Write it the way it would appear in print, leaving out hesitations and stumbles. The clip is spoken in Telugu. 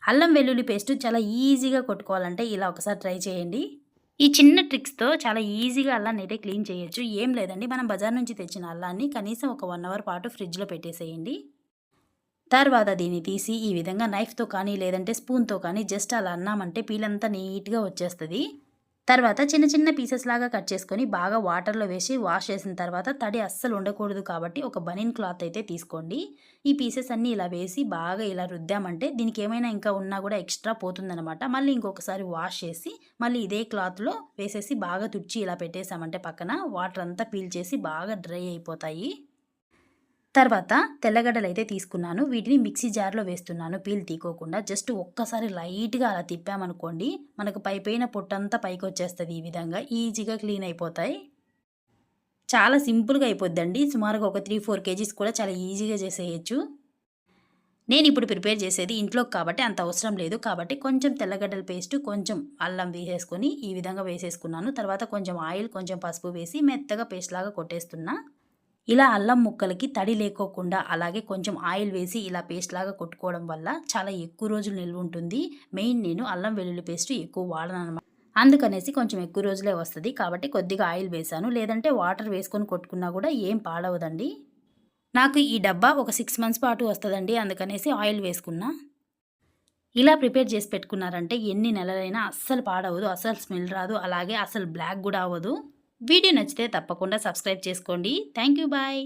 అల్లం వెల్లుల్లి పేస్ట్ చాలా ఈజీగా కొట్టుకోవాలంటే ఇలా ఒకసారి ట్రై చేయండి. ఈ చిన్న ట్రిక్స్‌తో చాలా ఈజీగా అల్లాన్నయితే క్లీన్ చేయొచ్చు. ఏం లేదండి, మనం బజార్ నుంచి తెచ్చిన అల్లాన్ని కనీసం ఒక 1 అవర్ పాటు ఫ్రిడ్జ్‌లో పెట్టేసేయండి. తర్వాత దీన్ని తీసి ఈ విధంగా నైఫ్‌తో కానీ లేదంటే స్పూన్‌తో కానీ జస్ట్ అలా అన్నామంటే పీలంతా నీట్‌గా వచ్చేస్తది. తర్వాత చిన్న చిన్న పీసెస్ లాగా కట్ చేసుకొని బాగా వాటర్‌లో వేసి వాష్ చేసిన తర్వాత తడి అస్సలు ఉండకూడదు కాబట్టి ఒక బనీన్ క్లాత్ అయితే తీసుకోండి. ఈ పీసెస్ అన్నీ ఇలా వేసి బాగా ఇలా రుద్దామంటే దీనికి ఏమైనా ఇంకా ఉన్నా కూడా ఎక్స్ట్రా పోతుందనమాట. మళ్ళీ ఇంకొకసారి వాష్ చేసి మళ్ళీ ఇదే క్లాత్‌లో వేసేసి బాగా తుడిచి ఇలా పెట్టేసామంటే పక్కన వాటర్ అంతా పీల్చేసి బాగా డ్రై అయిపోతాయి. తర్వాత తెల్లగడ్డలైతే తీసుకున్నాను. వీటిని మిక్సీ జార్‌లో వేస్తున్నాను పీల్ తీకోకుండా. జస్ట్ ఒక్కసారి లైట్‌గా అలా తిప్పామనుకోండి, మనకు పైపైన పొట్టంతా పైకొచ్చేస్తది. ఈ విధంగా ఈజీగా క్లీన్ అయిపోతాయి. చాలా సింపుల్‌గా అయిపోద్దండి. సుమారుగా ఒక 3, 4 కేజీస్ కూడా చాలా ఈజీగా చేసేయొచ్చు. నేనిప్పుడు ప్రిపేర్ చేసేది ఇంట్లోకి కాబట్టి అంత అవసరం లేదు. కాబట్టి కొంచెం తెల్లగడ్డల పేస్ట్, కొంచెం అల్లం వేసేసుకొని ఈ విధంగా వేసేసుకున్నాను. తర్వాత కొంచెం ఆయిల్, కొంచెం పసుపు వేసి మెత్తగా పేస్ట్‌లాగా కొట్టేస్తున్నా. ఇలా అల్లం ముక్కలకి తడి లేకోకుండా అలాగే కొంచెం ఆయిల్ వేసి ఇలా పేస్ట్ లాగా కొట్టుకోవడం వల్ల చాలా ఎక్కువ రోజులు నిల్వ ఉంటుంది. మెయిన్ నేను అల్లం వెల్లుల్లి పేస్ట్ ఎక్కువ వాడననమాట. అందుకనేసి కొంచెం ఎక్కువ రోజులే వస్తది. కాబట్టి కొద్దిగా ఆయిల్ వేశాను. లేదంటే వాటర్ వేసుకొని కొట్టుకున్నా కూడా ఏం పాడవదండి. నాకు ఈ డబ్బా ఒక 6 మంత్స్ పాటు వస్తదండి. అందుకనేసి ఆయిల్ వేసుకున్నా. ఇలా ప్రిపేర్ చేసి పెట్టుకున్నారంటే ఎన్ని నెలలైనా అస్సలు పాడవదు. అస్సలు స్మెల్ రాదు. అలాగే అసలు బ్లాక్ గూడా అవ్వదు. వీడియో నచ్చితే తప్పకుండా సబ్స్క్రైబ్ చేసుకోండి. Thank you. బాయ్.